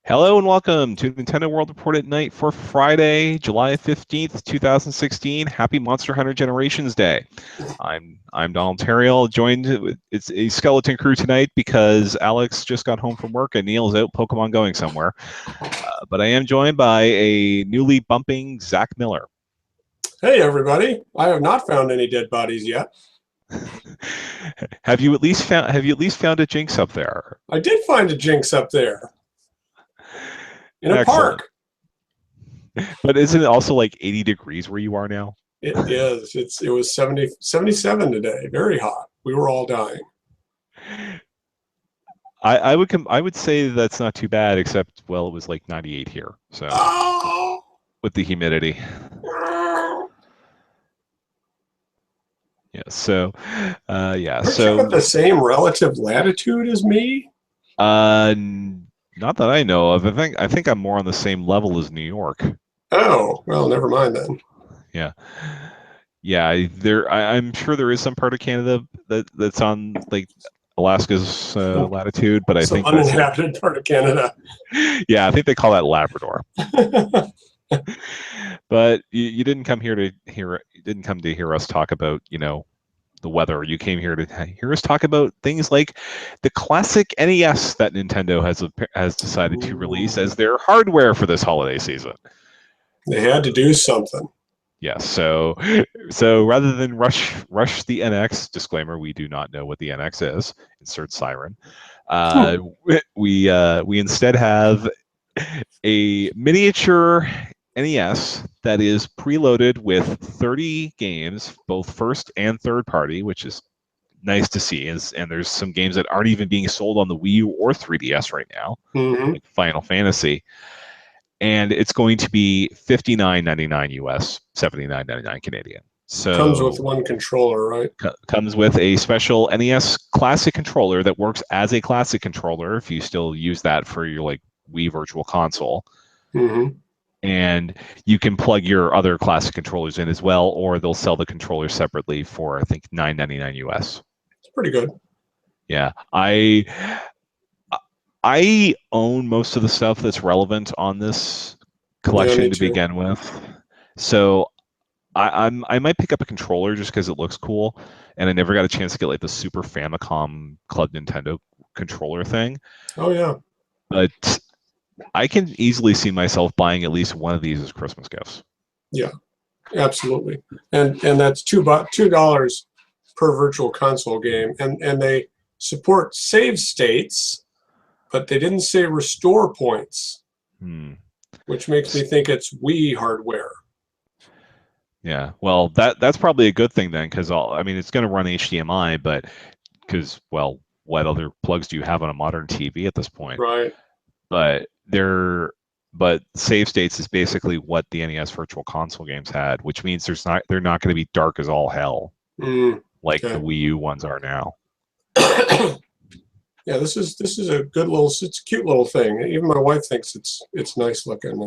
Hello and welcome to Nintendo World Report at Night for Friday, July 15th, 2016. Happy Monster Hunter Generations Day. I'm Donald Terriel, joined with it's a skeleton crew tonight because Alex just got home from work and Neil's out Pokemon going somewhere. But I am joined by a newly bumping Zach Miller. Hey everybody! I have not found any dead bodies yet. Have you at least found a Jinx up there? I did find a Jinx up there in a Excellent. park. But isn't it also like 80 degrees where you are now? It is. It was 77 today. Very hot. We were all dying. I would say that's not too bad, except well, it was like 98 here. So Oh! with the humidity. Yeah. So yeah. Aren't you at the same relative latitude as me? Not that I know of. I think I'm more on the same level as New York. Oh, well, never mind then. Yeah. Yeah, I'm sure there is some part of Canada that's on like Alaska's latitude, but I Some think uninhabited part of Canada. Yeah, I think they call that Labrador. But you didn't come here to hear. You didn't come to hear us talk about the weather. You came here to hear us talk about things like the classic NES that Nintendo has decided to release as their hardware for this holiday season. They had to do something. Yeah, so rather than rush the NX, disclaimer, we do not know what the NX is. Insert siren. We instead have a miniature NES that is preloaded with 30 games, both first and third party, which is nice to see. And there's some games that aren't even being sold on the Wii U or 3DS right now, like Final Fantasy. And it's going to be $59.99 US, $79.99 Canadian. So comes with one controller, right? Comes with a special NES Classic controller that works as a Classic controller if you still use that for your like Wii Virtual Console. And you can plug your other Classic controllers in as well, or they'll sell the controller separately for I think $9.99 US. It's pretty good. Yeah, I own most of the stuff that's relevant on this collection to begin with, so I might pick up a controller just because it looks cool, and I never got a chance to get like the Super Famicom Club Nintendo controller thing. Oh yeah, but I can easily see myself buying at least one of these as Christmas gifts. Yeah, absolutely, and that's $2 per virtual console game, and they support save states, but they didn't say restore points, which makes me think it's Wii hardware. Yeah, well, that's probably a good thing then, because I mean it's going to run HDMI, but because well, what other plugs do you have on a modern TV at this point? Right. But save states is basically what the NES Virtual Console games had, which means they're not going to be dark as all hell like the Wii U ones are now. Yeah, this is a good little, it's a cute little thing. Even my wife thinks it's nice looking,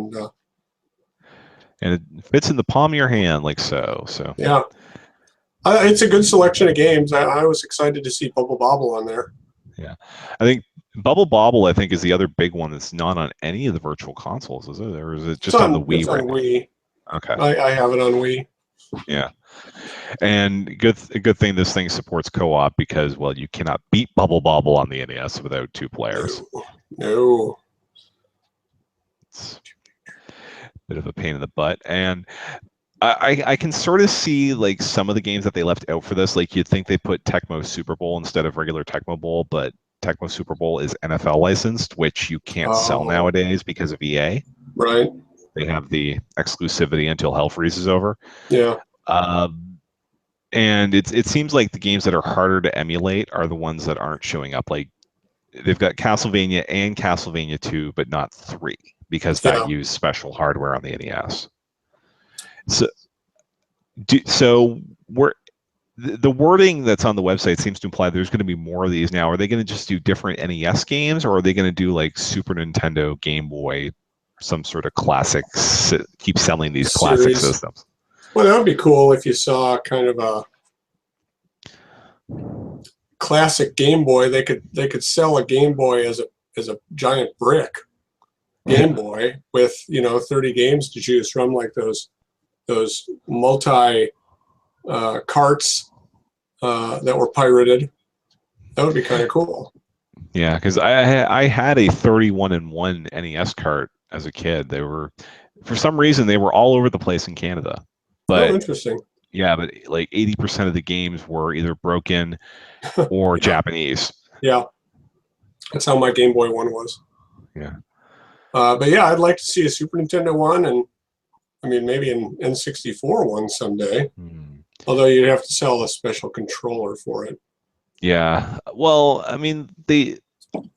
and it fits in the palm of your hand like so. So yeah, it's a good selection of games. I was excited to see Bubble Bobble on there. Yeah, I think Bubble Bobble I think is the other big one that's not on any of the virtual consoles, is it? Or is it just on the Wii? It's on Wii. Okay. I have it on Wii. Yeah. And good thing this thing supports co-op because, well, you cannot beat Bubble Bobble on the NES without two players. No. It's a bit of a pain in the butt. And I can sort of see like some of the games that they left out for this. Like you'd think they put Tecmo Super Bowl instead of regular Tecmo Bowl, but Tecmo Super Bowl is NFL licensed, which you can't sell nowadays because of EA. Right. They have the exclusivity until hell freezes over. Yeah. And it seems like the games that are harder to emulate are the ones that aren't showing up. Like they've got Castlevania and Castlevania 2, but not 3 because that used special hardware on the NES. So the wording that's on the website seems to imply there's going to be more of these now. Are they going to just do different NES games, or are they going to do like Super Nintendo, Game Boy, some sort of classics? Keep selling these classic systems. Well, that would be cool if you saw kind of a classic Game Boy. They could sell a Game Boy as a giant brick. Game Boy with 30 games to choose from, like those multi carts that were pirated. That would be kind of cool. Yeah, because I had a 31-in-1 NES cart as a kid. They were, for some reason, they were all over the place in Canada. Oh, But interesting. yeah, but like 80% of the games were either broken or Yeah, Japanese. yeah. That's how my Game Boy one was. Yeah. But yeah, I'd like to see a Super Nintendo one, and I mean maybe an N64 one someday. Although you'd have to sell a special controller for it. Yeah. Well, I mean, Well,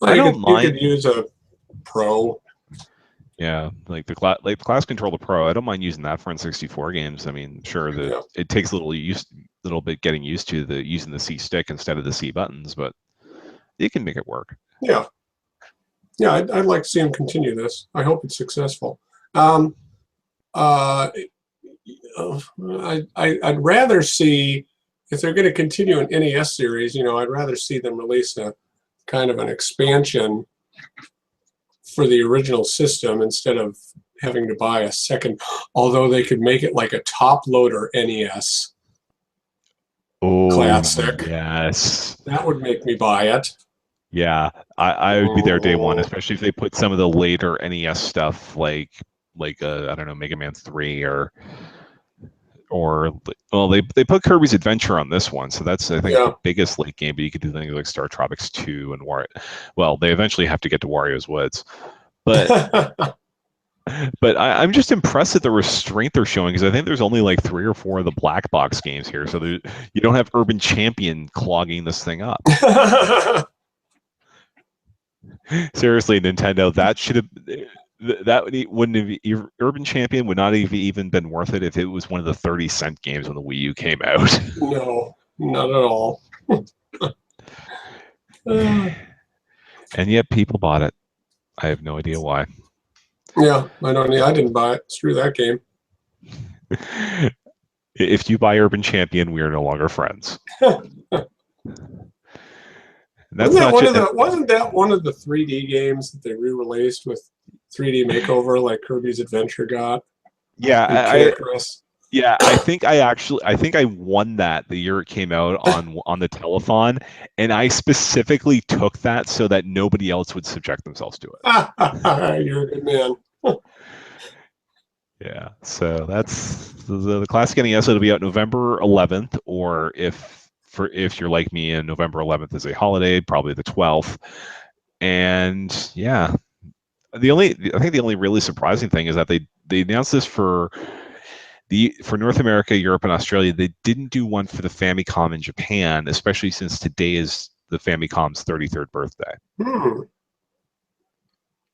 I you don't could mind. use a Pro. Yeah, like the Class Controller Pro. I don't mind using that for N64 games. I mean, sure that Yeah, it takes a little bit getting used to using the C stick instead of the C buttons, but you can make it work. yeah, yeah. I'd like to see them continue this. I hope it's successful. Um, uh, I'd rather see, if they're going to continue an NES series, I'd rather see them release a kind of an expansion for the original system instead of having to buy a second, although they could make it like a top loader NES Oh, classic. yes. That would make me buy it. Yeah, I would be there day one, Oh, especially if they put some of the later NES stuff like I don't know, Mega Man 3 or well they put Kirby's Adventure on this one, so that's I think yeah. the biggest late game, but you could do things like Star Tropics 2 and well, they eventually have to get to Wario's Woods. But I'm just impressed at the restraint they're showing, because I think there's only like 3 or 4 of the black box games here, so you don't have Urban Champion clogging this thing up. Seriously, Nintendo, that should have wouldn't have Urban Champion would not have even been worth it if it was one of the 30-cent games when the Wii U came out. No, not at all. And yet people bought it. I have no idea why. Yeah, I don't. I didn't buy it. Screw that game. If you buy Urban Champion, we are no longer friends. That's not just. Wasn't that one of the 3D games that they re-released with 3D makeover, like Kirby's Adventure got? Yeah, Yeah, I think I won that the year it came out on the telethon, and I specifically took that so that nobody else would subject themselves to it. You're a good man. Yeah, so that's the classic NES. It'll be out November 11th, or if you're like me, and November 11th is a holiday, probably the 12th. And yeah, I think the only really surprising thing is that they announced this for North America, Europe, and Australia. They didn't do one for the Famicom in Japan, especially since today is the Famicom's 33rd birthday.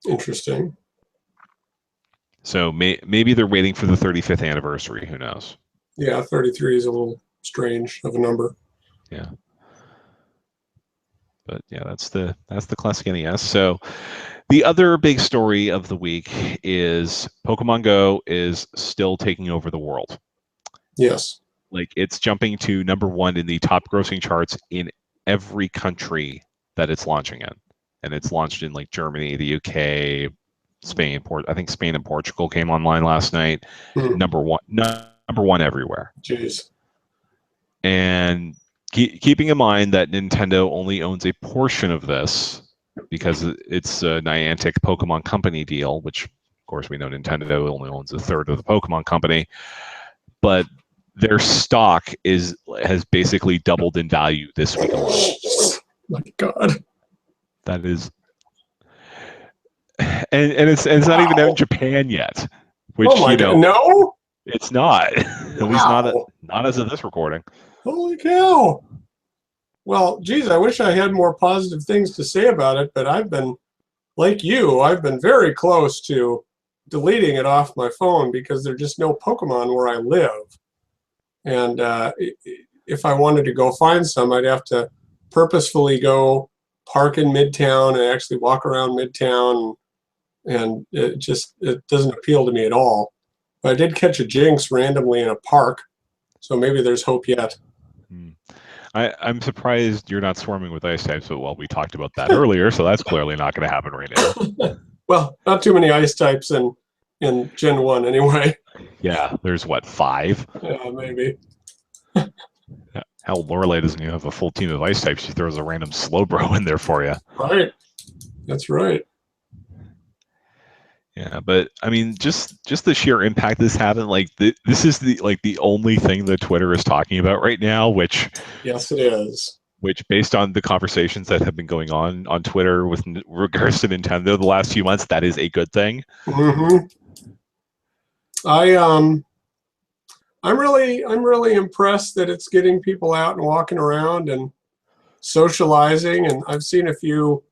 Interesting. So maybe they're waiting for the 35th anniversary. Who knows? Yeah, 33 is a little strange of a number. Yeah. But yeah, that's the classic NES. So the other big story of the week is Pokemon Go is still taking over the world. Yes. Like, it's jumping to #1 in the top grossing charts in every country that it's launching in. And it's launched in like Germany, the UK, Spain, I think Spain and Portugal came online last night. Number one everywhere. Jeez. And keeping in mind that Nintendo only owns a portion of this because it's a Niantic Pokemon Company deal, which of course we know Nintendo only owns 1/3 of the Pokemon Company, but their stock has basically doubled in value this week alone. My God. That is, and it's not even out in Japan yet, which God. No? it's not. At least not as of this recording. Holy cow. Well, geez, I wish I had more positive things to say about it, but I've been, like you, I've been very close to deleting it off my phone because there's just no Pokemon where I live. And if I wanted to go find some, I'd have to purposefully go park in Midtown and actually walk around Midtown, and it doesn't appeal to me at all. But I did catch a Jinx randomly in a park, so maybe there's hope yet. I'm surprised you're not swarming with ice types, but well, we talked about that earlier, so that's clearly not going to happen right now. Well, not too many ice types in Gen 1 anyway. Yeah, there's what, 5? Yeah, maybe. Hell, Lorelei doesn't even have a full team of ice types. She throws a random Slowbro in there for you. Right. That's right. Yeah, but I mean, just the sheer impact this having, like this is the only thing that Twitter is talking about right now, Yes, it is. which based on the conversations that have been going on Twitter with regards to Nintendo the last few months, that is a good thing. Mm-hmm. I'm really impressed that it's getting people out and walking around and socializing. And I've seen a few,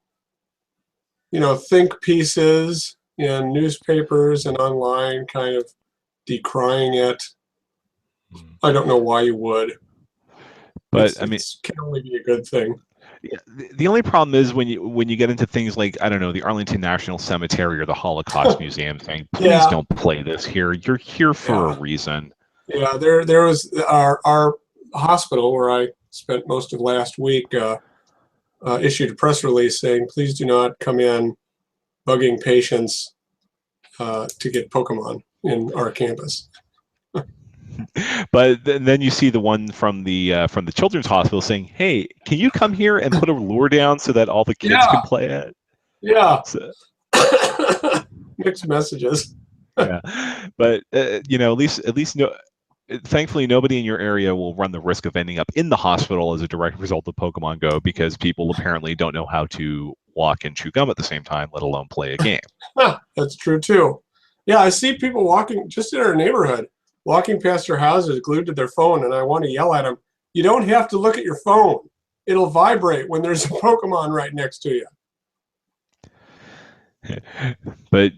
think pieces in newspapers and online kind of decrying it. I don't know why you would. But I mean, It can only be a good thing. yeah, the only problem is when you get into things like, I don't know, the Arlington National Cemetery or the Holocaust Museum saying, please Yeah, don't play this here. You're here for a yeah, reason. yeah. There was our hospital where I spent most of last week issued a press release saying, please do not come in bugging patients to get Pokemon in our campus. But then you see the one from the children's hospital saying, "Hey, can you come here and put a lure down so that all the kids Yeah, can play it?" yeah. So, Mixed messages. yeah, but at least no. Thankfully, nobody in your area will run the risk of ending up in the hospital as a direct result of Pokemon Go because people apparently don't know how to walk and chew gum at the same time, let alone play a game. Huh, that's true too. Yeah, I see people walking just in our neighborhood, walking past their houses glued to their phone, and I want to yell at them, you don't have to look at your phone. It'll vibrate when there's a Pokemon right next to you. But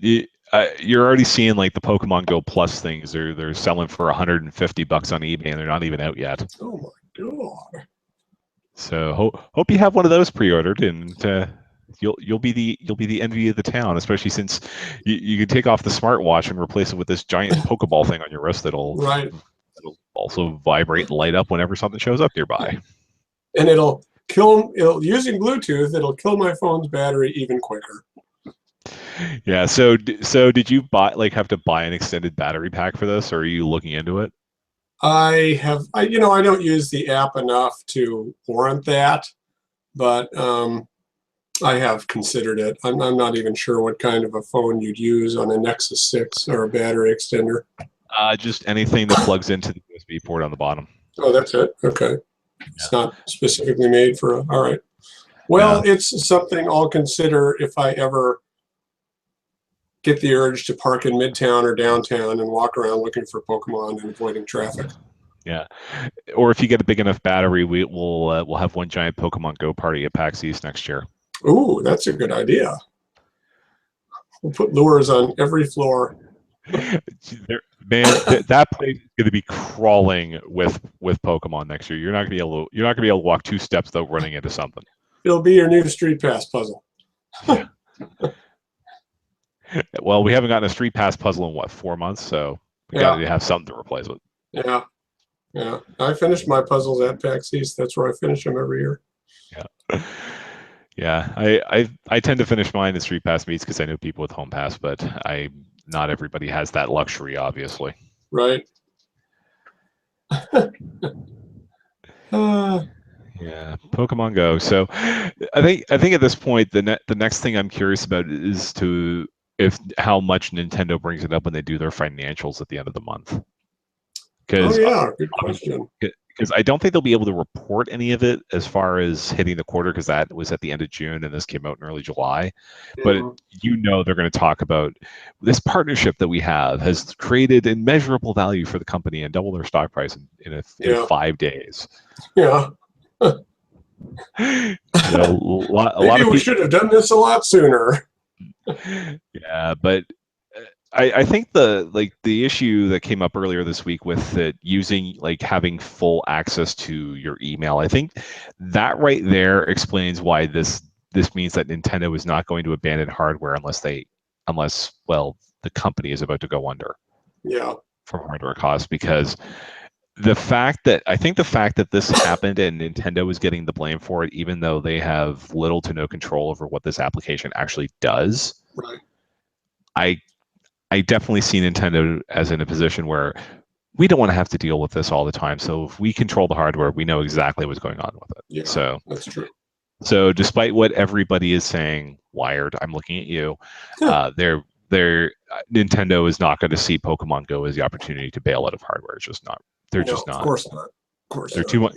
you're already seeing like the Pokemon Go Plus things. They're selling for $150 on eBay, and they're not even out yet. Oh my god! So hope you have one of those pre-ordered, and you'll be the envy of the town, especially since you can take off the smartwatch and replace it with this giant Pokeball thing on your wrist Right, that'll also vibrate and light up whenever something shows up nearby. and it'll kill. It'll using Bluetooth. It'll kill my phone's battery even quicker. Yeah. So did you have to buy an extended battery pack for this, or are you looking into it? I don't use the app enough to warrant that, but I have considered it. I'm not even sure what kind of a phone you'd use on a Nexus 6 or a battery extender. Just anything that plugs into the USB port on the bottom. Oh, that's it. Okay. It's not specifically made for all right. Well, Yeah. it's something I'll consider if I ever get the urge to park in Midtown or downtown and walk around looking for Pokemon and avoiding traffic. Yeah. Or if you get a big enough battery, we'll have one giant Pokemon Go party at PAX East next year. Ooh, that's a good idea. We'll put lures on every floor. Man, that place is going to be crawling with Pokemon next year. You're not going to be able to walk 2 steps without running into something. It'll be your new Street Pass puzzle. Yeah. Well, we haven't gotten a Street Pass puzzle in what, 4 months, so we got to have something to replace it. Yeah. Yeah. I finished my puzzles at PAX East. That's where I finish them every year. Yeah. Yeah, I tend to finish mine at Street Pass meets because I know people with Home Pass, but not everybody has that luxury, obviously. Right. Yeah, Pokemon Go. So, I think at this point, the next thing I'm curious about is how much Nintendo brings it up when they do their financials at the end of the month. Oh yeah, good question. Because I don't think they'll be able to report any of it as far as hitting the quarter, because that was at the end of June and this came out in early July. But they're going to talk about this partnership that we have has created immeasurable value for the company and double their stock price in 5 days. Yeah. A lot Maybe of people should have done this a lot sooner. Yeah, but I think the issue that came up earlier this week with it using having full access to your email, I think that right there explains why this means that Nintendo is not going to abandon hardware unless the company is about to go under. Yeah. From hardware costs, because the fact that this happened and Nintendo is getting the blame for it, even though they have little to no control over what this application actually does. Right. I I definitely see Nintendo as in a position where we don't want to have to deal with this all the time. So if we control the hardware, we know exactly what's going on with it. Yeah, So that's true. so despite what everybody is saying, Wired, I'm looking at you. They're Nintendo is not going to see Pokemon Go as the opportunity to bail out of hardware. It's just not. They're No, just of not. course not. Of course They're not. too much.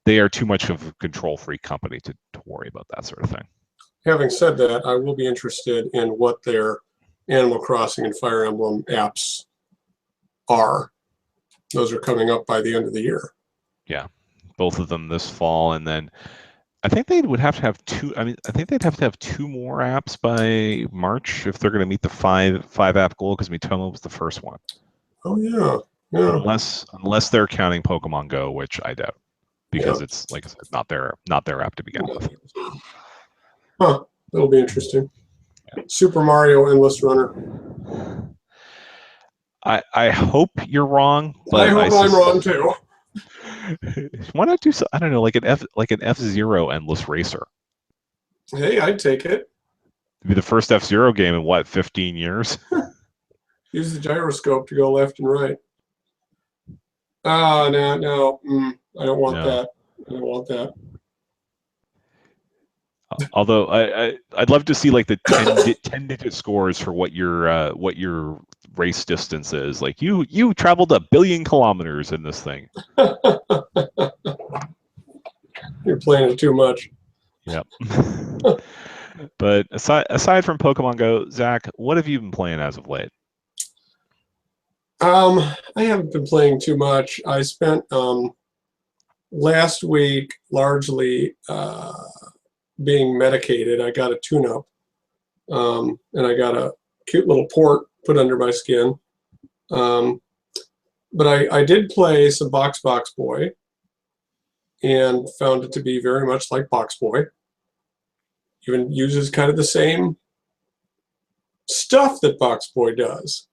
They are too much of a control freak company to worry about that sort of thing. Having said that, I will be interested in what their Animal Crossing and Fire Emblem apps are. Those are coming up by the end of the year. Yeah, both of them this fall, and then I think they would have to have two. I mean, I think they'd have to have two more apps by March if they're going to meet the five app goal. Because Miitomo was the first one. Oh yeah, yeah. Unless they're counting Pokemon Go, which I doubt, because Yeah. it's like I said, not their app to begin with. Huh. That'll be interesting. Super Mario Endless Runner. I hope you're wrong, I but hope I'm wrong too. why not do so? I don't know, like an F-Zero Endless Racer. Hey, I'd take it. It'd be the first F-Zero game in what, 15 years? Use the gyroscope to go left and right. No. I don't want No. that. I don't want that. Although I'd love to see like the 10 digit scores for what your race distance is. Like you traveled 1 billion kilometers in this thing. You're playing it too much. Yep. But aside from Pokemon Go, Zach, what have you been playing as of late? I haven't been playing too much. I spent last week largely being medicated. I got a tune-up, and I got a cute little port put under my skin. But I did play some Box Boy and found it to be very much like Box Boy. Even uses kind of the same stuff that Box Boy does.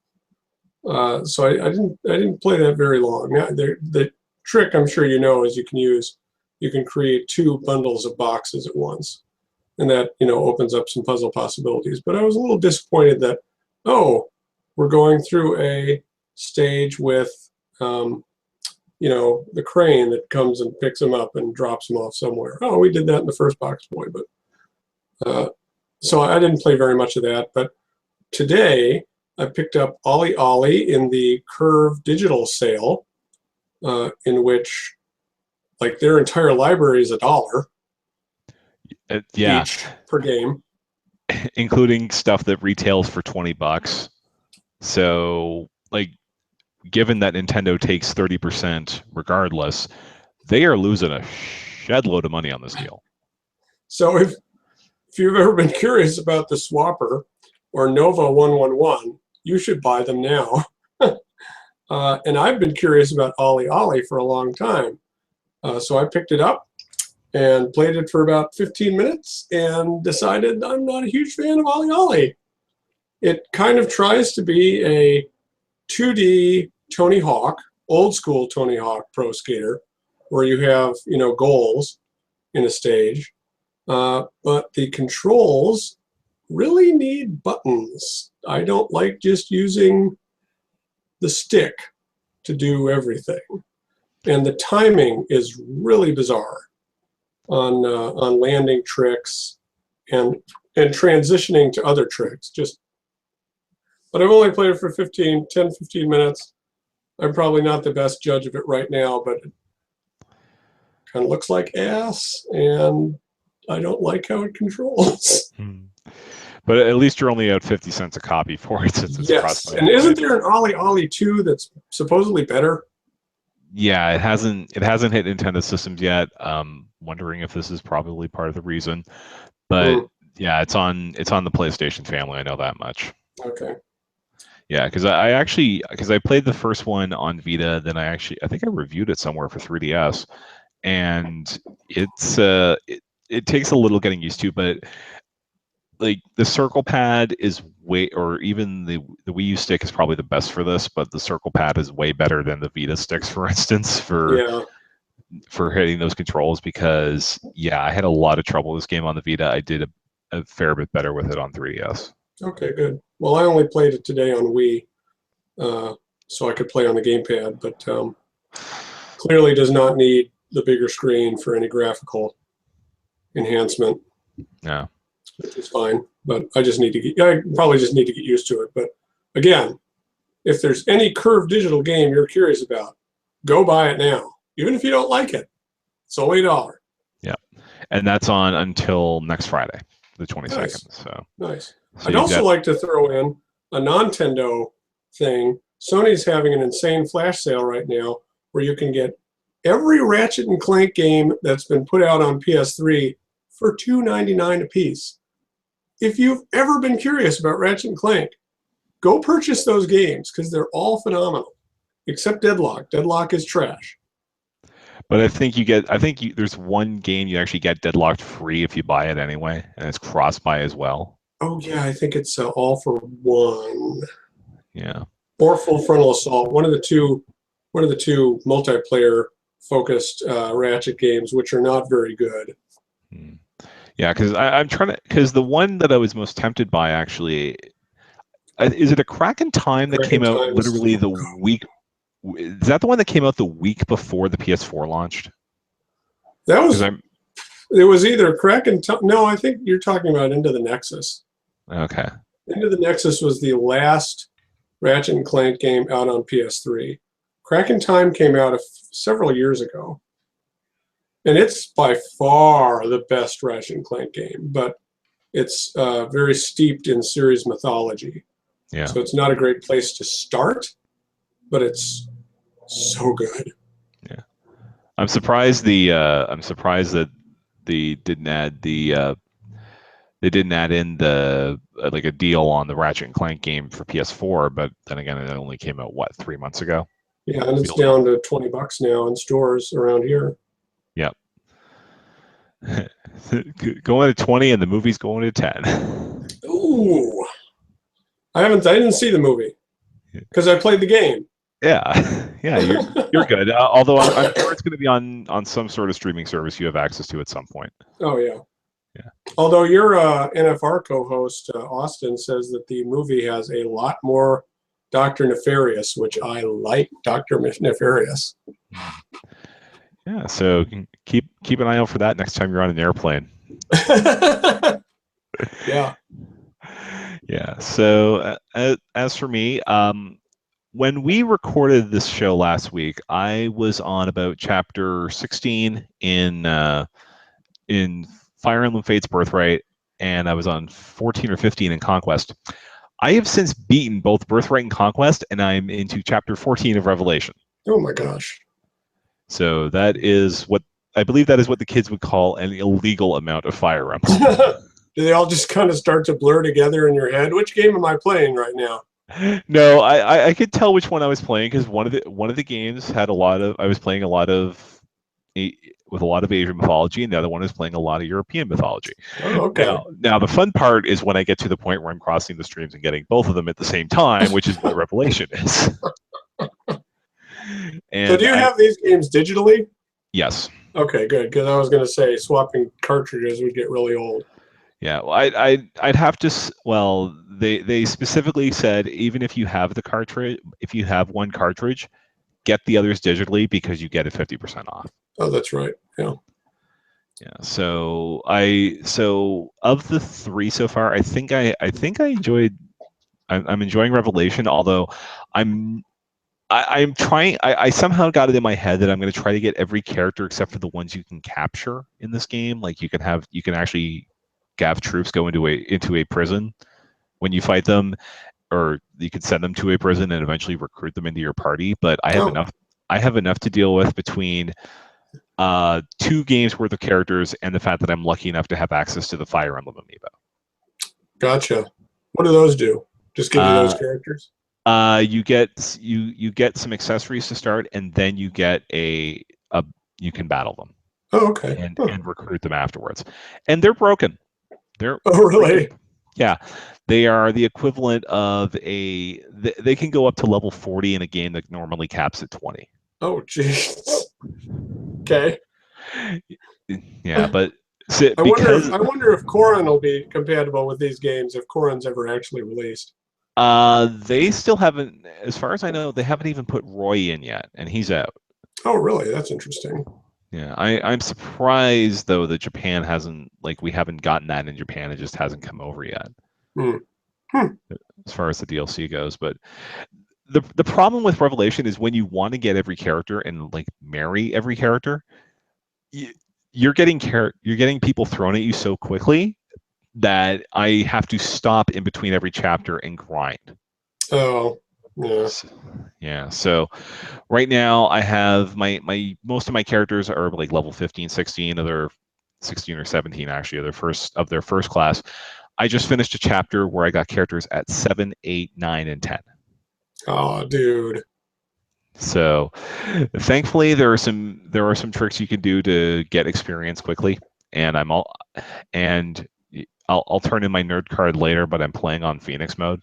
So I didn't play that very long. Now, the trick, I'm sure you know, is you can create two bundles of boxes at once, and that opens up some puzzle possibilities. But I was a little disappointed that we're going through a stage with the crane that comes and picks them up and drops them off somewhere. Oh, we did that in the first Box Boy, but so I didn't play very much of that. But today I picked up Ollie Ollie in the Curve digital sale, in which like their entire library is $1 Yeah, each per game, including stuff that retails for $20. So like, given that Nintendo takes 30% regardless, they are losing a shed load of money on this deal. So if you've ever been curious about the Swapper or Nova 111, you should buy them now. And I've been curious about Ollie Ollie for a long time. So I picked it up and played it for about 15 minutes and decided I'm not a huge fan of Ollie Ollie. It kind of tries to be a 2D Tony Hawk, old school Tony Hawk Pro Skater, where you have goals in a stage, but the controls really need buttons. I don't like just using the stick to do everything, and the timing is really bizarre on landing tricks and transitioning to other tricks. But I've only played it for 10, 15 minutes. I'm probably not the best judge of it right now, but it kind of looks like ass, and I don't like how it controls. But at least you're only out 50 cents a copy for it since it's yes, and isn't there an Ollie Ollie 2 that's supposedly better? Yeah, it hasn't hit Nintendo systems yet. Wondering if this is probably part of the reason. But yeah, it's on the PlayStation family. I know that much. Okay. Yeah, because I played the first one on Vita, then I think I reviewed it somewhere for 3DS, and it takes a little getting used to, but like the circle pad is or even the Wii U stick is probably the best for this, but the circle pad is way better than the Vita sticks, for instance, for hitting those controls, because I had a lot of trouble with this game on the Vita. I did a fair bit better with it on 3DS. Okay, good. Well, I only played it today on Wii, so I could play on the gamepad, but clearly does not need the bigger screen for any graphical enhancement. Yeah. Which is fine, but I probably just need to get used to it. But again, if there's any curved digital game you're curious about, go buy it now. Even if you don't like it, it's only $1. Yeah. And that's on until next Friday, the 22nd. Nice. So nice. I'd also like to throw in a Nintendo thing. Sony's having an insane flash sale right now where you can get every Ratchet and Clank game that's been put out on PS3 for $2.99 a piece. If you've ever been curious about Ratchet and Clank, go purchase those games because they're all phenomenal, except Deadlock. Deadlock is trash. But I think there's one game you actually get Deadlocked free if you buy it anyway, and it's cross-buy as well. Oh yeah, I think it's All for One. Yeah. Or Full Frontal Assault. One of the two multiplayer focused Ratchet games, which are not very good. Yeah, because I'm trying to. Because the one that I was most tempted by actually, is it a Crack in Time that came out literally the week? Is that the one that came out the week before the PS4 launched? That was. It was either Crack in Time. No, I think you're talking about Into the Nexus. Okay. Into the Nexus was the last Ratchet and Clank game out on PS3. Crack in Time came out several years ago. And it's by far the best Ratchet and Clank game, but it's very steeped in series mythology. Yeah. So it's not a great place to start, but it's so good. Yeah. I'm surprised that they didn't add in the like a deal on the Ratchet and Clank game for PS4, but then again it only came out 3 months ago. Yeah, and it's down to $20 now in stores around here. Yep. Going to 20 and the movie's going to 10. Ooh. I didn't see the movie because I played the game. Yeah. Yeah, you're good. Although I'm sure it's going to be on some sort of streaming service you have access to at some point. Oh yeah. Yeah. Although your NFR co-host Austin says that the movie has a lot more Dr. Nefarious, which I like Dr. Nefarious. Yeah, so keep an eye out for that next time you're on an airplane. Yeah. Yeah. So as for me, when we recorded this show last week, I was on about chapter 16 in Fire Emblem Fates Birthright, and I was on 14 or 15 in Conquest. I have since beaten both Birthright and Conquest, and I'm into chapter 14 of Revelation. Oh my gosh. So I believe that is what the kids would call an illegal amount of Fire Emblem. Do they all just kind of start to blur together in your head? Which game am I playing right now? No, I could tell which one I was playing because one of the games had I was playing with a lot of Asian mythology, and the other one is playing a lot of European mythology. Oh, okay. Now the fun part is when I get to the point where I'm crossing the streams and getting both of them at the same time, which is what Revelation is. And so do you have these games digitally? Yes. Okay, good. Because I was going to say swapping cartridges would get really old. Yeah, well, I'd have to. Well, they specifically said even if you have the cartridge, if you have one cartridge, get the others digitally because you get it 50% off. Oh, that's right. Yeah. Yeah. So of the three so far, I think I enjoyed. I'm enjoying Revelation, although I'm trying. I somehow got it in my head that I'm going to try to get every character except for the ones you can capture in this game. Like you can actually have troops go into a prison when you fight them, or you could send them to a prison and eventually recruit them into your party. But I have enough to deal with between 2 games worth of characters and the fact that I'm lucky enough to have access to the Fire Emblem amiibo. Gotcha. What do those do? Just give you those characters? You get some accessories to start, and then you get you can battle them. Oh, okay. And recruit them afterwards. And they're broken. Oh, really? Yeah. They are the equivalent of they can go up to level 40 in a game that normally caps at 20. Oh, jeez. Okay. Yeah, but I wonder if Corrin will be compatible with these games if Corrin's ever actually released. They still haven't, as far as I know, they haven't even put Roy in yet, and he's out. Oh, really? That's interesting. Yeah, I'm surprised though that Japan hasn't, like, we haven't gotten that in Japan. It just hasn't come over yet, Hmm. Hmm. as far as the DLC goes. But the problem with Revelation is when you want to get every character and like marry every character, you, you're getting people thrown at you so quickly that I have to stop in between every chapter and grind. Oh, yeah. Yeah, so right now I have my most of my characters are like level 15, 16, of their 16 or 17 actually of their first class. I just finished a chapter where I got characters at 7, 8, 9, and 10. Oh, dude. So thankfully there are some tricks you can do to get experience quickly, and and I'll turn in my nerd card later, but I'm playing on Phoenix mode,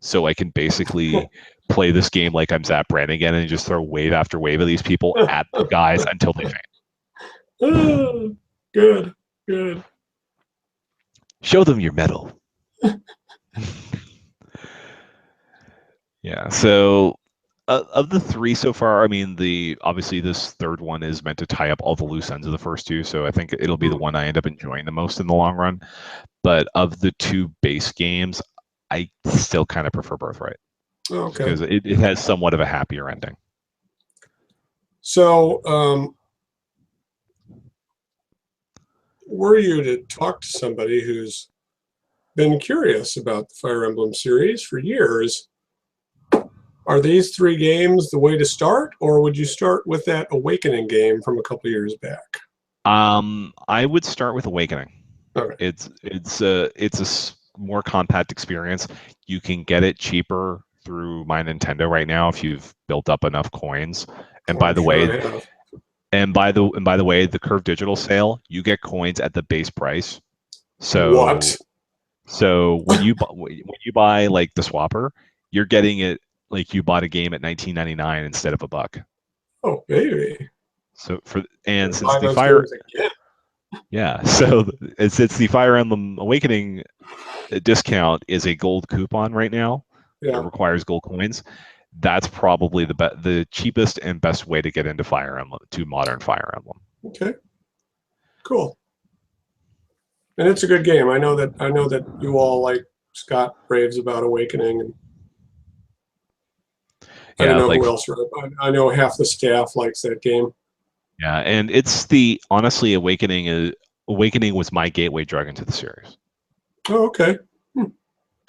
so I can basically play this game like I'm Zap Brannigan and just throw wave after wave of these people at the guys until they faint. Oh, good, good. Show them your metal. Yeah. So of the three so far, I mean, the obviously this third one is meant to tie up all the loose ends of the first two, so I think it'll be the one I end up enjoying the most in the long run. But of the two base games, I still kind of prefer Birthright Okay. because it has somewhat of a happier ending. So, were you to talk to somebody who's been curious about the Fire Emblem series for years, are these three games the way to start, or would you start with that Awakening game from a couple years back? I would start with Awakening. Okay. It's more compact experience. You can get it cheaper through My Nintendo right now if you've built up enough coins. And Oh, by I'm the sure way, I have. by the way, the Curve Digital sale, you get coins at the base price. What? So when you buy like the swapper, you're getting it like you bought a game at 19.99 instead of a buck. Oh, baby. So for and since Buy the those fire games again. yeah, so it's the Fire Emblem Awakening discount is a gold coupon right now. It Yeah. requires gold coins. That's probably the cheapest and best way to get into Fire Emblem to modern Fire Emblem. Okay. Cool. And it's a good game. I know that you all like Scott raves about Awakening, and I don't Yeah, know like who else. I know half the staff likes that game. yeah, and it's the honestly Awakening was my gateway drug into the series Oh, okay. Hmm.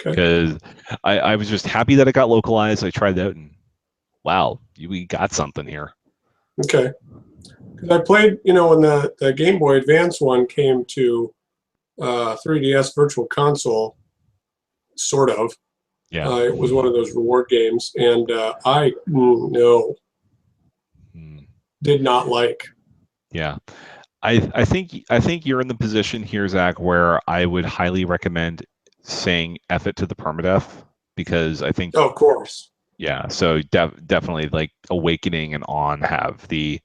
Okay. because I was just happy that it got localized. I tried it out and wow, we got something here. Okay. Because I played, when the Game Boy Advance one came to 3DS Virtual Console, sort of. Yeah. It was one of those reward games, and I no Hmm. did not like. Yeah. I think you're in the position here, Zach, where I would highly recommend saying F it to the permadeath because I think Oh, of course. yeah, so definitely like Awakening and On have the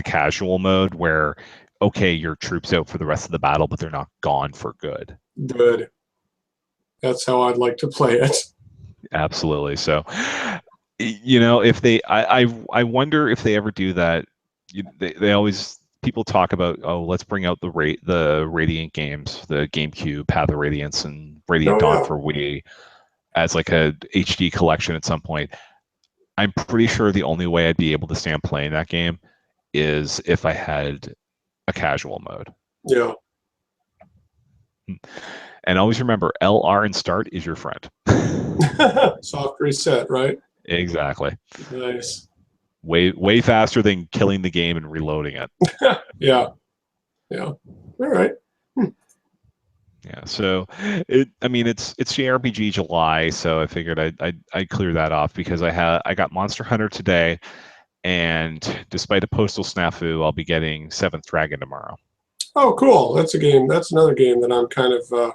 casual mode where okay, your troops out for the rest of the battle, but they're not gone for good. Good. That's how I'd like to play it. Absolutely. So if I wonder if they ever do that. They always people talk about let's bring out the Radiant games, the GameCube, Path of Radiance, and Radiant Oh Dawn yeah. for Wii as like a HD collection at some point. I'm pretty sure the only way I'd be able to stand playing that game is if I had a casual mode. Yeah. And always remember, LR and start is your friend. Soft reset, right? Exactly. Nice. Way faster than killing the game and reloading it. Yeah. Yeah. All right. Yeah, so I mean, it's JRPG July, so I figured I'd clear that off because I got Monster Hunter today, and despite a postal snafu, I'll be getting Seventh Dragon tomorrow. Oh, cool. That's a game. That's another game that I'm kind of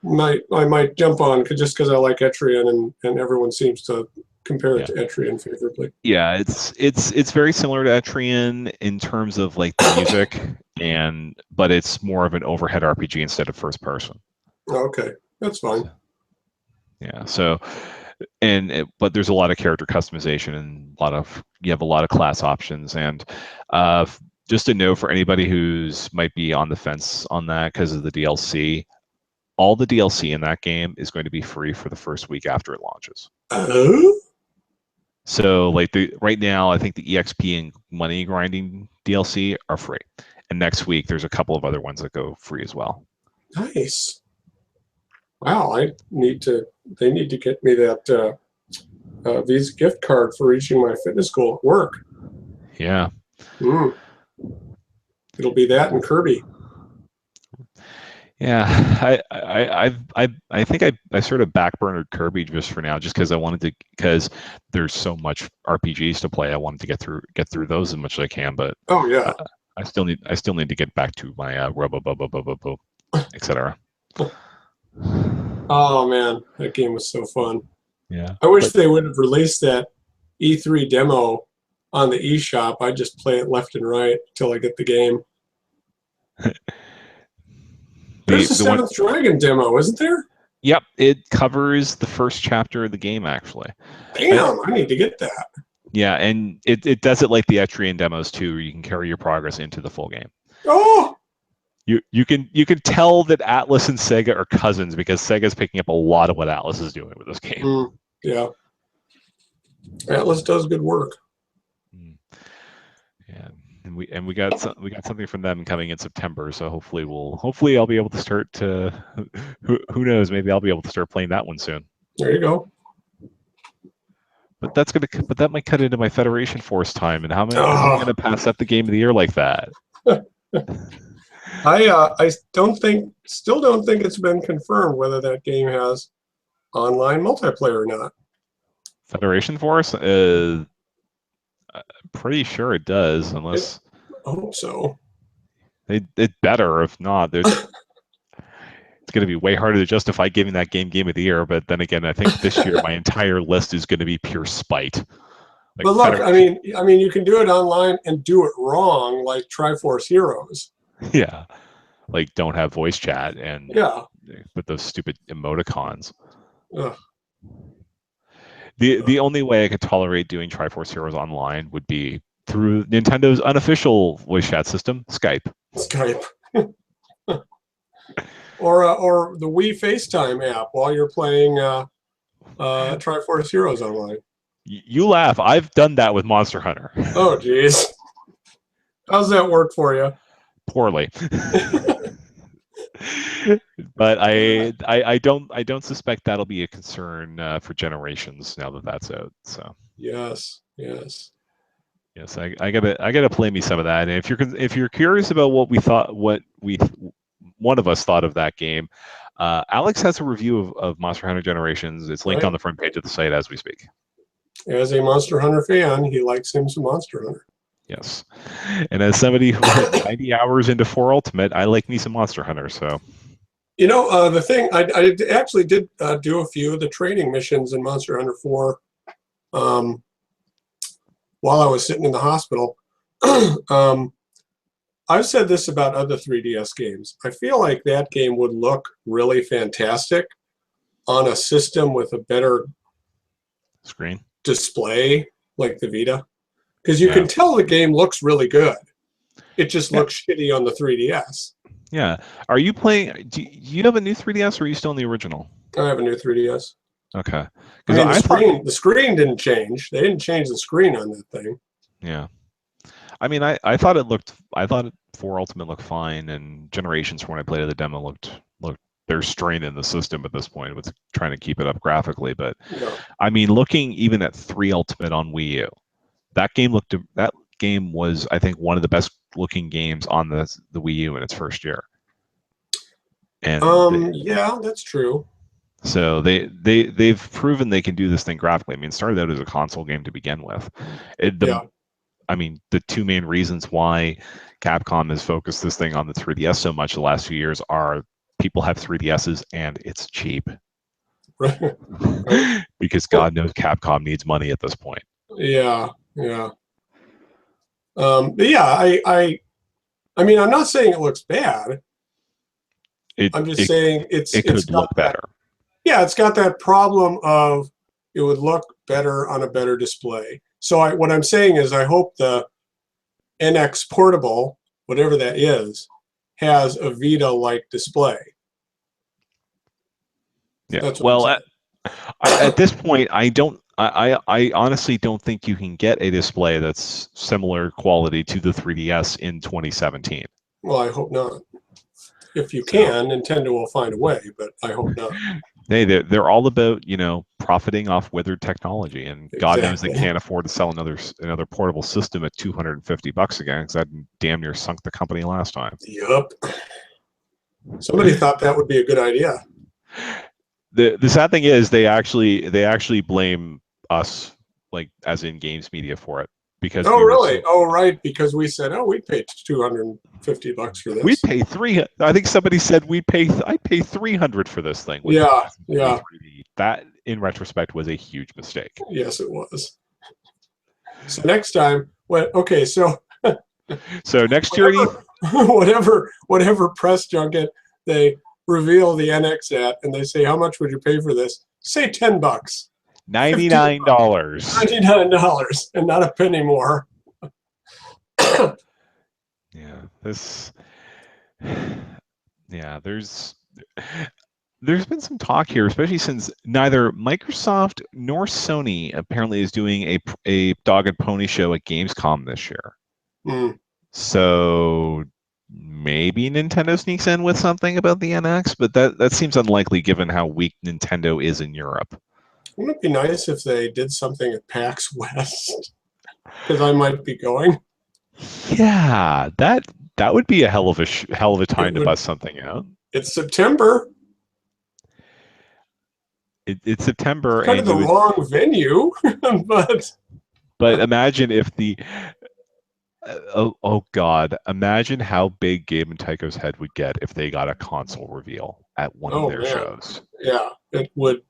I might jump on just because I like Etrian, and everyone seems to compare it Yeah, to Etrian favorably. yeah, it's very similar to Etrian in terms of like the music, but it's more of an overhead RPG instead of first person. Okay, that's fine. Yeah. So, but there's a lot of character customization and you have a lot of class options. And just a note for anybody who's might be on the fence on that because of the DLC, all the DLC in that game is going to be free for the first week after it launches. Oh? So like right now, I think the EXP and money grinding DLC are free. And next week, there's a couple of other ones that go free as well. Nice. Wow, they need to get me that Visa gift card for reaching my fitness goal at work. Yeah. Mm. It'll be that and Kirby. Yeah, I think I sort of backburnered Kirby just for now, just because because there's so much RPGs to play. I wanted to get through those as much as I can, but oh yeah, I still need to get back to my Robo, etc. Oh man, that game was so fun. Yeah, I wish they would have released that E3 demo on the eShop. I just play it left and right until I get the game. There's a Seventh Dragon demo, isn't there? Yep, it covers the first chapter of the game, actually. Damn, I need to get that. Yeah, and it does it like the Etrian demos too, where you can carry your progress into the full game. Oh! You can tell that Atlas and Sega are cousins because Sega's picking up a lot of what Atlas is doing with this game. Yeah. Atlas does good work. Yeah. And we got something from them coming in September, so hopefully I'll be able to start to who knows, maybe I'll be able to start playing that one soon. There you go. But that might cut into my Federation Force time, and how am I going to pass up the game of the year like that? I still don't think it's been confirmed whether that game has online multiplayer or not. Federation Force, pretty sure it does, unless I hope so. It better. If not, it's going to be way harder to justify giving that game of the year. But then again, I think this year my entire list is going to be pure spite. Like, but look, I mean, you can do it online and do it wrong, like Triforce Heroes. Yeah, like don't have voice chat and with those stupid emoticons. Ugh. The only way I could tolerate doing Triforce Heroes online would be through Nintendo's unofficial voice chat system, Skype. Or the Wii FaceTime app while you're playing Triforce Heroes online. You laugh. I've done that with Monster Hunter. Oh, jeez. How's that work for you? Poorly. But I don't suspect that'll be a concern for generations now that that's out. So yes, I gotta play me some of that. And if you're curious about what one of us thought of that game, Alex has a review of Monster Hunter Generations. It's linked on the front page of the site as we speak. As a Monster Hunter fan, he likes him some Monster Hunter. Yes, and as somebody who hit 90 hours into 4 Ultimate, I like me some Monster Hunter. So, the thing I actually did do a few of the training missions in Monster Hunter 4 while I was sitting in the hospital. I've said this about other 3DS games. I feel like that game would look really fantastic on a system with a better screen display, like the Vita. Because you can tell the game looks really good. It just looks shitty on the 3DS. Yeah. Are you playing? Do you have a new 3DS, or are you still in the original? I have a new 3DS. Okay. Because the screen didn't change. They didn't change the screen on that thing. Yeah. I mean, I thought 4 Ultimate looked fine, and Generations, when I played the demo, looked they're straining the system at this point with trying to keep it up graphically. But I mean, looking even at 3 Ultimate on Wii U. That game was, I think, one of the best looking games on the Wii U in its first year. And yeah, that's true. So they've proven they can do this thing graphically. I mean, it started out as a console game to begin with. I mean, the two main reasons why Capcom has focused this thing on the 3DS so much the last few years are people have 3DSs and it's cheap. Right. Because God knows Capcom needs money at this point. Yeah. But yeah, I mean, I'm not saying it looks bad. I'm just saying it could look better. Yeah, it's got that problem of it would look better on a better display. So what I'm saying is I hope the NX Portable, whatever that is, has a Vita-like display. Yeah. That's what I'm Well, saying. at this point, I honestly don't think you can get a display that's similar quality to the 3DS in 2017. Well, I hope not. If you So can, Nintendo will find a way, but I hope not. they're all about, profiting off withered technology, and God knows they Exactly. can't afford to sell another portable system at $250 again, because that damn near sunk the company last time. Yep. Somebody thought that would be a good idea. The sad thing is they actually blame us, like as in games media, for it, because Oh, we were really? so Oh, right. Because we said, oh, we paid $250 for we'd this. pay three. I think somebody said I'd pay 300 for this thing with Yeah, yeah. 3D. That, in retrospect, was a huge mistake. Yes, it was. So next time, okay, so So next year, whatever press junket they reveal the NX at, and they say, how much would you pay for this? Say $10, $99. $99, and not a penny more. Yeah, this. Yeah, there's been some talk here, especially since neither Microsoft nor Sony apparently is doing a dog and pony show at Gamescom this year. Mm. So maybe Nintendo sneaks in with something about the NX, but that seems unlikely given how weak Nintendo is in Europe. Wouldn't it be nice if they did something at PAX West? Because I might be going. Yeah, that would be a hell of a time to bust something out. It's September. It's September, Kind of and the wrong venue, but imagine if the oh God, imagine how big Gabe and Tycho's head would get if they got a console reveal at one of their shows. Yeah, it would.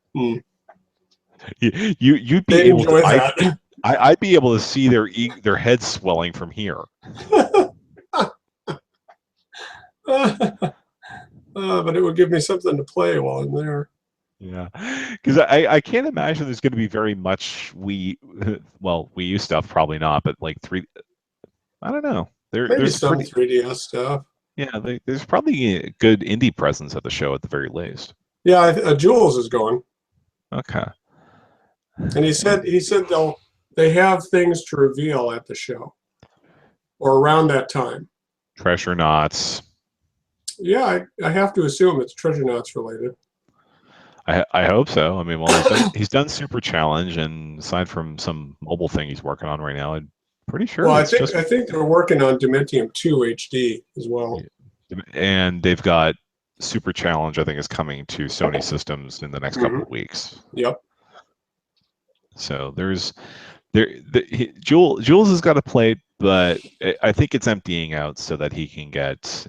You'd be They'd able enjoy to. that. I'd be able to see their heads swelling from here. But it would give me something to play while I'm there. Yeah, because I can't imagine there's going to be very much Wii U stuff, probably not, but like I don't know. Maybe There's some pretty 3DS stuff. Yeah, there's probably a good indie presence at the show at the very least. Yeah, Jules is going, Okay. and he said they have things to reveal at the show or around that time. Treasure Knots. Yeah, I have to assume it's Treasure Knots related. I hope so. I mean, well, he's done Super Challenge, and aside from some mobile thing he's working on right now, I'm pretty sure Well, I it's just. think they're working on Dementium 2 HD as well. And they've got Super Challenge, I think, is coming to Sony systems in the next couple of weeks. Yep. So Jules has got a plate, but I think it's emptying out so that he can get.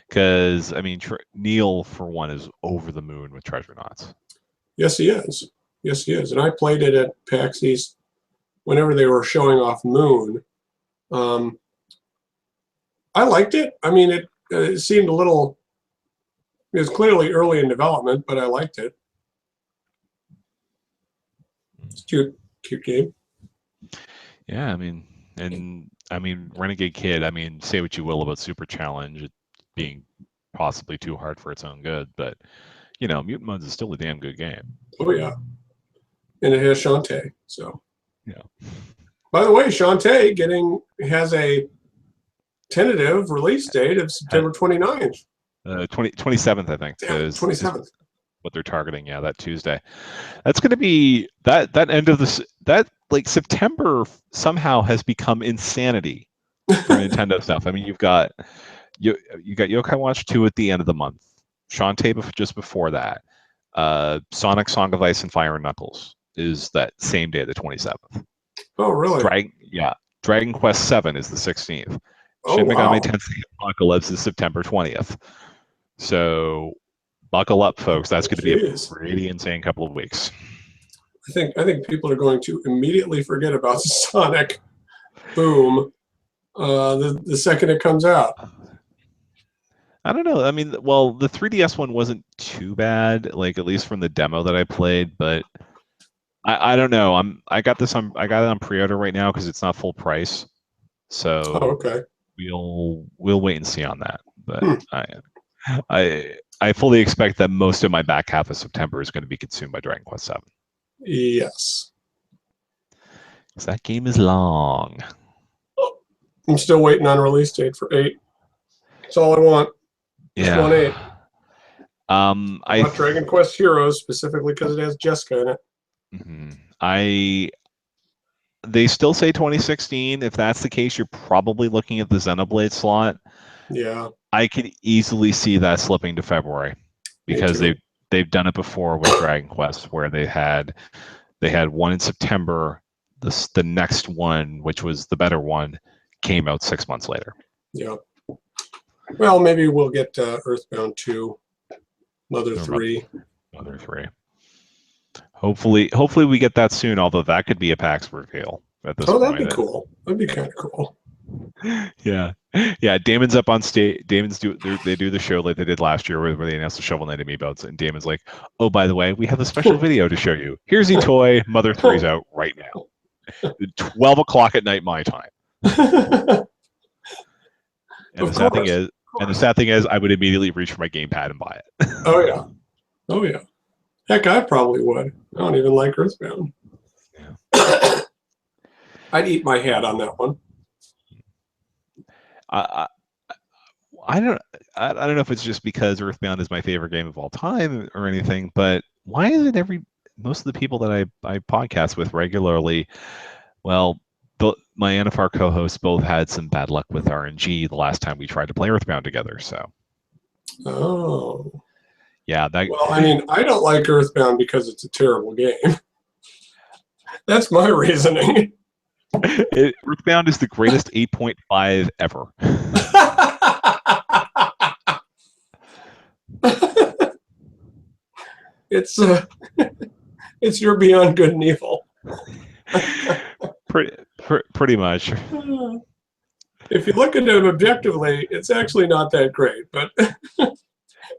Because I mean, Neil for one is over the moon with Treasure Knots. Yes, he is. Yes, he is. And I played it at PAX East whenever they were showing off Moon. I liked it. I mean, it seemed a little. It was clearly early in development, but I liked it. It's cute game. Yeah, I mean, Renegade Kid. I mean, say what you will about Super Challenge, it being possibly too hard for its own good, but Mutant Mudds is still a damn good game. Oh yeah, and it has Shantae. So yeah. By the way, Shantae has a tentative release date of September 29th. 27th, I think. 27th. What they're targeting, yeah, that Tuesday. That's going to be that end of this. That like September somehow has become insanity for Nintendo stuff. I mean, you got Yokai Watch 2 at the end of the month. Shantae just before that. Sonic Song of Ice and Fire and Knuckles is that same day, the 27th. Oh, really? Dragon Quest 7 is the 16th. Oh, Shin Megami wow. Tensei Apocalypse is September 20th. So buckle up, folks. That's going to be a pretty insane couple of weeks. I think people are going to immediately forget about Sonic Boom the second it comes out. I don't know. I mean, well, the 3DS one wasn't too bad, like at least from the demo that I played, but I don't know. I got it on pre-order right now because it's not full price. Oh, So okay. we'll wait and see on that. But Hmm. I fully expect that most of my back half of September is going to be consumed by Dragon Quest VII. Yes. Because that game is long. I'm still waiting on release date for 8. That's all I want. Just want 8. Yeah. I want Dragon Quest Heroes specifically because it has Jessica in it. Mm-hmm. They still say 2016. If that's the case, you're probably looking at the Xenoblade slot. Yeah. I could easily see that slipping to February because they've done it before with Dragon Quest, where they had one in September. The next one, which was the better one, came out 6 months later. Yeah. Well, maybe we'll get Earthbound 2, Mother 3. Mother 3. Hopefully we get that soon. Although that could be a PAX reveal at this point. That'd be cool. That'd be kind of cool. Yeah. Damon's up on stage. They do the show like they did last year, where they announced the Shovel Knight amiibos, and Damon's like, "Oh, by the way, we have a special video to show you. Here's the toy. Mother 3's out right now, 12 o'clock at night my time." And the sad thing is, I would immediately reach for my gamepad and buy it. Oh yeah. Heck, I probably would. I don't even like Earthbound. Yeah. I'd eat my hat on that one. I don't know if it's just because Earthbound is my favorite game of all time or anything, but why is it most of the people that I podcast with regularly, well, my NFR co-hosts both had some bad luck with RNG the last time we tried to play Earthbound together. So. Oh. Yeah. Well, I mean, I don't like Earthbound because it's a terrible game. That's my reasoning. Earthbound is the greatest 8.5 ever. It's your Beyond Good and Evil. Pretty much. If you look at it objectively, it's actually not that great. But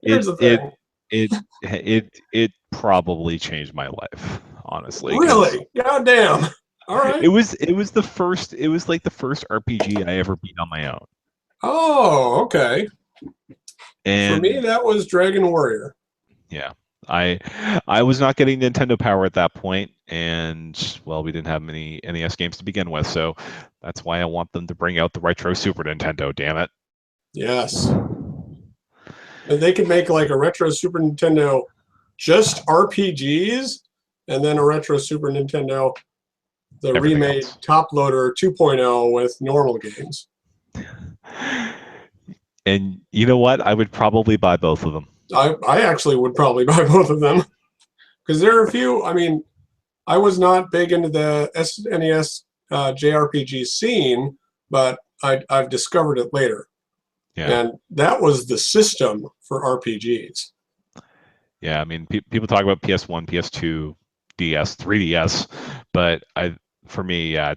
here's the thing. It probably changed my life, honestly. Really? Goddamn. All right. It was the first. It was like the first RPG I ever beat on my own. Oh, okay. And for me, that was Dragon Warrior. Yeah, I was not getting Nintendo Power at that point, and well, we didn't have many NES games to begin with, so that's why I want them to bring out the retro Super Nintendo. Damn it. Yes. And they could make like a retro Super Nintendo just RPGs, and then a retro Super Nintendo, the Everything remade else. Top Loader 2.0 with normal games. And you know what? I would probably buy both of them. I actually would probably buy both of them because there are a few. I mean, I was not big into the SNES JRPG scene, but I've discovered it later. Yeah. And that was the system for RPGs. Yeah, I mean, people talk about PS1, PS2, DS, 3DS, but for me, yeah,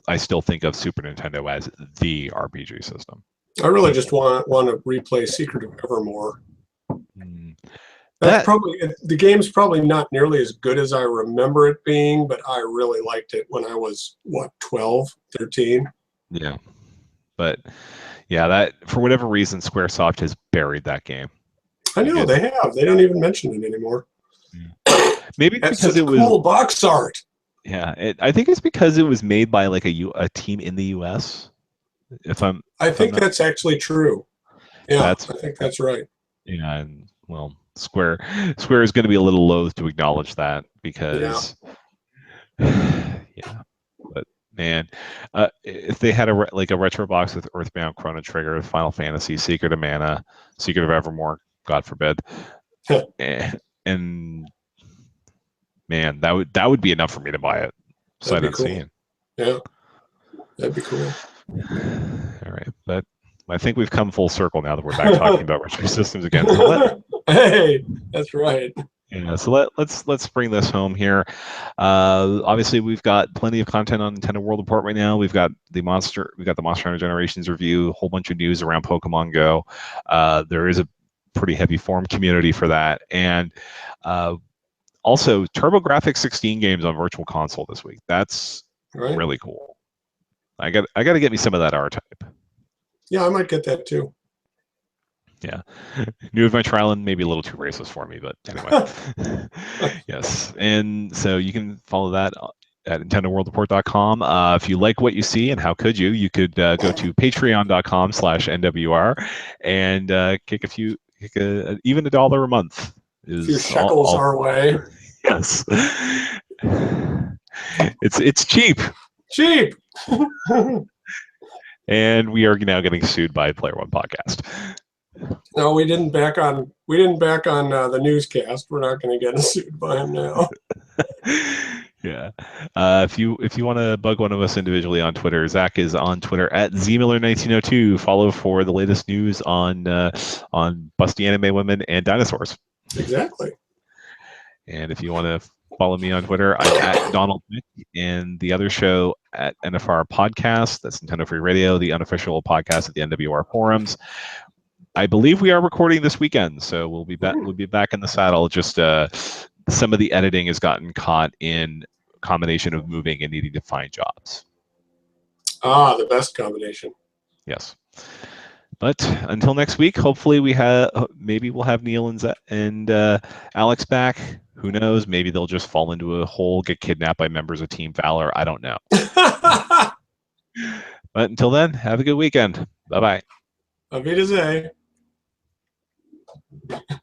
I still think of Super Nintendo as the RPG system. I really just want to replay Secret of Evermore. That's probably the game's probably not nearly as good as I remember it being, but I really liked it when I was 12, 13. Yeah, but yeah, that for whatever reason, SquareSoft has buried that game. I know they have. They don't even mention it anymore. Maybe it's because it was cool box art. Yeah, I think it's because it was made by like a team in the U.S. I think that's actually true. Yeah, I think that's right. Yeah, and well, Square is going to be a little loath to acknowledge that because, yeah. But man, if they had a retro box with Earthbound, Chrono Trigger, Final Fantasy, Secret of Mana, Secret of Evermore, God forbid, and man, that would be enough for me to buy it. That'd be cool. Yeah, that'd be cool. All right, but I think we've come full circle now that we're back talking about retro systems again. So hey, that's right. Yeah, so let's bring this home here. Obviously, we've got plenty of content on Nintendo World Report right now. We've got the Monster Hunter Generations review, a whole bunch of news around Pokemon Go. There is a pretty heavy forum community for that, and also TurboGrafx 16 games on Virtual Console this week. That's Right? really cool. I got to get me some of that R-Type. Yeah, I might get that too. Yeah. New Adventure Island, maybe a little too racist for me, but anyway. Yes. And so you can follow that at NintendoWorldReport.com. If you like what you see, and how could you could go to patreon.com/NWR and kick even $1 a month A few is shekels all our way. yes. It's cheap. Cheap. And we are now getting sued by Player One Podcast. No, we didn't back on the newscast. We're not going to get sued by him now. Yeah. If you want to bug one of us individually on Twitter, Zach is on Twitter at ZMiller1902. Follow for the latest news on busty anime women and dinosaurs. Exactly. And if you want to follow me on Twitter, I'm at Donald Mick, and the other show at NFR Podcast. That's Nintendo Free Radio, the unofficial podcast at the NWR forums. I believe we are recording this weekend, so we'll be back. We'll be back in the saddle. Just some of the editing has gotten caught in combination of moving and needing to find jobs. Ah, the best combination. Yes. But until next week, hopefully maybe we'll have Neil and Alex back. Who knows? Maybe they'll just fall into a hole, get kidnapped by members of Team Valor. I don't know. But until then, have a good weekend. Bye-bye. Auf Wiedersehen.